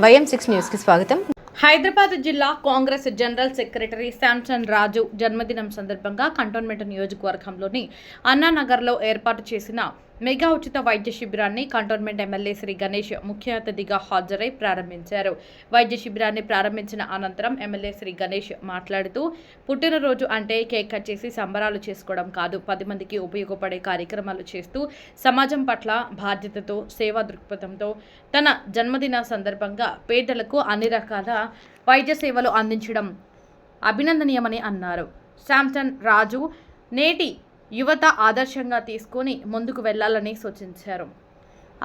YM6 news కి స్వాగతం. హైదరాబాద్ జిల్లా కాంగ్రెస్ జనరల్ సెక్రటరీ శాంసన్ రాజు జన్మదినం సందర్భంగా కంటోన్మెంట్ నియోజకవర్గంలోని అన్నానగర్లో ఏర్పాటు చేసిన మెగా ఉచిత వైద్య శిబిరాన్ని కంటోన్మెంట్ ఎమ్మెల్యే శ్రీ గణేష్ ముఖ్య అతిథిగా హాజరై ప్రారంభించారు. వైద్య శిబిరాన్ని ప్రారంభించిన అనంతరం ఎమ్మెల్యే శ్రీ గణేష్ మాట్లాడుతూ, పుట్టినరోజు అంటే కేక్ కట్ చేసి సంబరాలు చేసుకోవడం కాదు, 10 మందికి ఉపయోగపడే కార్యక్రమాలు చేస్తూ సమాజం పట్ల బాధ్యతతో సేవా దృక్పథంతో తన జన్మదిన సందర్భంగా పేదలకు అన్ని రకాల వైద్య సేవలు అందించడం అభినందనీయమని అన్నారు. శాంసన్ రాజు నేటి యువత ఆదర్శంగా తీసుకుని ముందుకు వెళ్లాలని సూచించారు.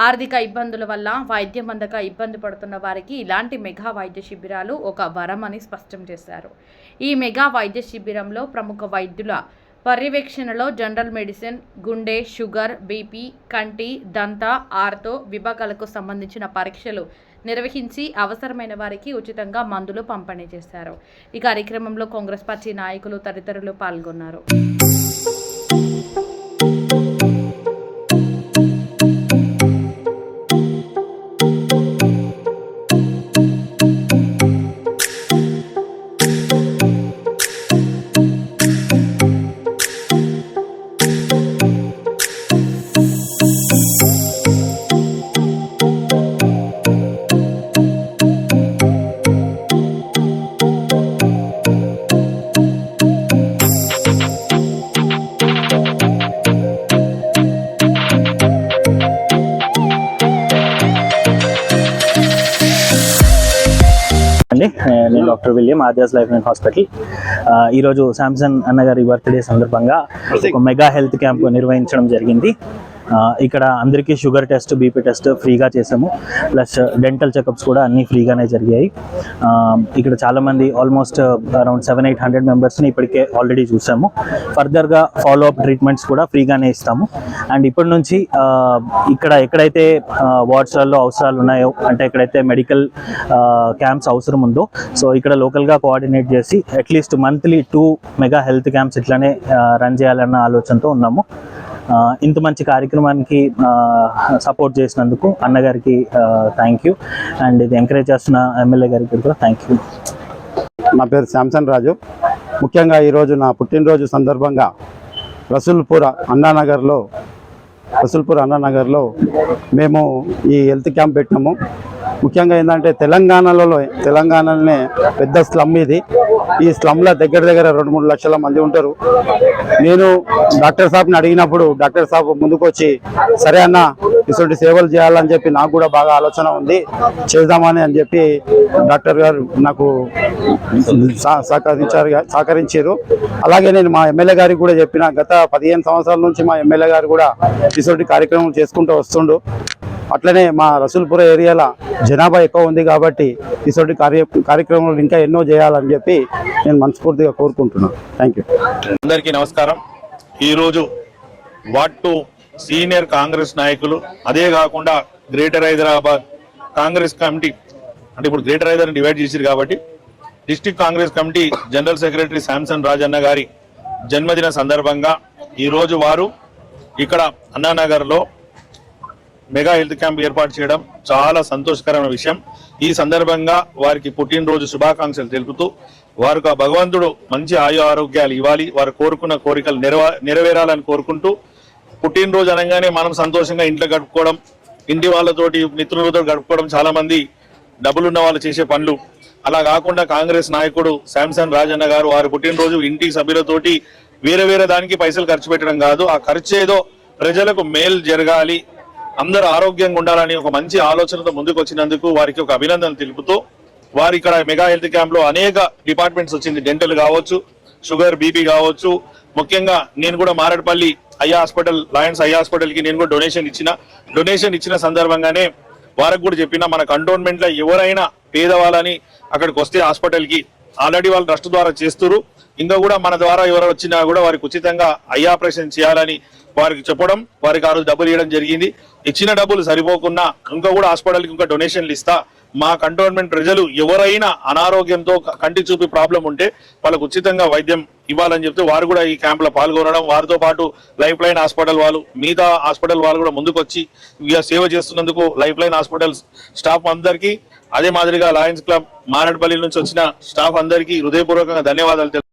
ఆర్థిక ఇబ్బందుల వల్ల వైద్యం అందక ఇబ్బంది పడుతున్న వారికి ఇలాంటి మెగా వైద్య శిబిరాలు ఒక వరం అని స్పష్టం చేశారు. ఈ మెగా వైద్య శిబిరంలో ప్రముఖ వైద్యుల పర్యవేక్షణలో జనరల్ మెడిసిన్, గుండె, షుగర్, బీపీ, కంటి, దంత, ఆర్థో విభాగాలకు సంబంధించిన పరీక్షలు నిర్వహించి అవసరమైన వారికి ఉచితంగా మందులు పంపిణీ చేశారు. ఈ కార్యక్రమంలో కాంగ్రెస్ పార్టీ నాయకులు తదితరులు పాల్గొన్నారు. నేను doctor William Aadya's life line hospital. ఈరోజు శాంసన్ అన్నగారి బర్త్డే సందర్భంగా ఒక మెగా హెల్త్ క్యాంప్ నిర్వహించడం జరిగింది. ఇక్కడ అందరికీ షుగర్ టెస్ట్, బీపీ టెస్ట్ ఫ్రీగా చేసాము. ప్లస్ డెంటల్ చెకప్స్ కూడా అన్నీ ఫ్రీగానే జరిగాయి. ఇక్కడ చాలామంది ఆల్మోస్ట్ అరౌండ్ 700-800 మెంబర్స్ని ఇప్పటికే ఆల్రెడీ చూసాము. ఫర్దర్గా ఫాలోఅప్ ట్రీట్మెంట్స్ కూడా ఫ్రీగానే ఇస్తాము. అండ్ ఇప్పటి నుంచి ఇక్కడ ఎక్కడైతే వార్డ్స్లలో అవసరాలు ఉన్నాయో, అంటే ఎక్కడైతే మెడికల్ క్యాంప్స్ అవసరం ఉందో, సో ఇక్కడ లోకల్గా కోఆర్డినేట్ చేసి at least monthly 2 mega health camps ఇట్లానే రన్ చేయాలన్న ఆలోచనతో ఉన్నాము. ఇంత మంచి కార్యక్రమానికి సపోర్ట్ చేసినందుకు అన్నగారికి థ్యాంక్ యూ. అండ్ ఇది ఎంకరేజ్ చేస్తున్న ఎమ్మెల్యే గారికి కూడా థ్యాంక్ యూ. నా పేరు శాంసన్ రాజు. ముఖ్యంగా ఈరోజు నా పుట్టినరోజు సందర్భంగా రసూల్పూర్ అన్నానగర్లో మేము ఈ హెల్త్ క్యాంప్ పెట్టినాము. ముఖ్యంగా ఏంటంటే తెలంగాణలోనే పెద్ద స్లమ్ ఇది. ఈ స్లమ్లో దగ్గర 2-3 లక్షల మంది ఉంటారు. నేను డాక్టర్ సాబ్ని అడిగినప్పుడు డాక్టర్ సాబ్ ముందుకు వచ్చి, సరే అన్న ఇటువంటి సేవలు చేయాలని చెప్పి నాకు కూడా బాగా ఆలోచన ఉంది, చేద్దామని అని చెప్పి డాక్టర్ గారు నాకు సహకరించారు. అలాగే నేను మా ఎమ్మెల్యే గారికి కూడా చెప్పిన, గత 15 సంవత్సరాల నుంచి మా ఎమ్మెల్యే గారు కూడా ఇటువంటి కార్యక్రమం చేసుకుంటూ వస్తుండు. అట్లనే మా రసూల్పుర ఏరియాలో జనాభా ఎక్కువ ఉంది కాబట్టి ఇటువంటి కార్యక్రమాలు ఇంకా ఎన్నో చేయాలని చెప్పి నేను మనస్ఫూర్తిగా కోరుకుంటున్నాను. Thank you. అందరికీ నమస్కారం. ఈరోజు వార్డ్ 2 సీనియర్ కాంగ్రెస్ నాయకులు, అదే కాకుండా గ్రేటర్ హైదరాబాద్ కాంగ్రెస్ కమిటీ, అంటే ఇప్పుడు గ్రేటర్ హైదరాబాద్ డివైడ్ చేశారు కాబట్టి district Congress committee general secretary Samson Rajanna గారి జన్మదిన సందర్భంగా ఈరోజు వారు ఇక్కడ అన్నానగర్లో మెగా హెల్త్ క్యాంప్ ఏర్పాటు చేయడం చాలా సంతోషకరమైన విషయం. ఈ సందర్భంగా వారికి పుట్టినరోజు శుభాకాంక్షలు తెలుపుతూ, వారికి ఆ భగవంతుడు మంచి ఆరోగ్యాలు ఇవ్వాలి, వారు కోరుకున్న కోరికలు నెరవేరాలని కోరుకుంటూ, పుట్టినరోజు అనగానే మనం సంతోషంగా ఇంట్లో గడుపుకోవడం, ఇంటి వాళ్ళతోటి మిత్రులతో గడుపుకోవడం చాలా మంది డబ్బులున్న వాళ్ళు చేసే పనులు. అలా కాకుండా కాంగ్రెస్ నాయకుడు శాంసన్ రాజన్న గారు వారి పుట్టినరోజు ఇంటి సభ్యులతోటి వేరే దానికి పైసలు ఖర్చు పెట్టడం కాదు, ఆ ఖర్చు ఏదో ప్రజలకు మేలు జరగాలి, అందరూ ఆరోగ్యంగా ఉండాలని ఒక మంచి ఆలోచనతో ముందుకు వచ్చినందుకు వారికి ఒక అభినందనలు తెలుపుతూ, వారి ఇక్కడ మెగా హెల్త్ క్యాంప్ లో అనేక డిపార్ట్మెంట్స్ వచ్చింది. డెంటల్ కావచ్చు, షుగర్, బీపీ కావచ్చు. ముఖ్యంగా నేను కూడా మారేడుపల్లి లయన్స్ ఐ హాస్పిటల్ కి నేను కూడా డొనేషన్ ఇచ్చిన సందర్భంగానే వారికి కూడా చెప్పిన, మన కంటోన్మెంట్ లో ఎవరైనా పేదవాళ్ళని అక్కడికి వస్తే హాస్పిటల్ కి ఆల్రెడీ వాళ్ళు ట్రస్ట్ ద్వారా చేస్తున్నారు. ఇంకా కూడా మన ద్వారా ఎవరు వచ్చినా కూడా వారికి ఉచితంగా ఐ ఆపరేషన్ చేయాలని వారికి చెప్పడం, వారికి ఆ రోజు డబ్బులు ఇవ్వడం జరిగింది. ఇచ్చిన డబ్బులు సరిపోకుండా ఇంకా కూడా హాస్పిటల్కి ఇంకా డొనేషన్లు ఇస్తా, మా కంటోన్మెంట్ ప్రజలు ఎవరైనా అనారోగ్యంతో కంటి చూపి ప్రాబ్లం ఉంటే వాళ్ళకు ఉచితంగా వైద్యం ఇవ్వాలని చెప్తే వారు కూడా ఈ క్యాంప్ లో పాల్గొనడం, వారితో పాటు లైఫ్ లైన్ హాస్పిటల్ వాళ్ళు, మిగతా హాస్పిటల్ వాళ్ళు కూడా ముందుకు వచ్చి సేవ చేస్తున్నందుకు లైఫ్ లైన్ హాస్పిటల్ స్టాఫ్ అందరికీ, అదే మాదిరిగా లయన్స్ క్లబ్ మారేడుపల్లి నుంచి వచ్చిన స్టాఫ్ అందరికీ హృదయపూర్వకంగా ధన్యవాదాలు.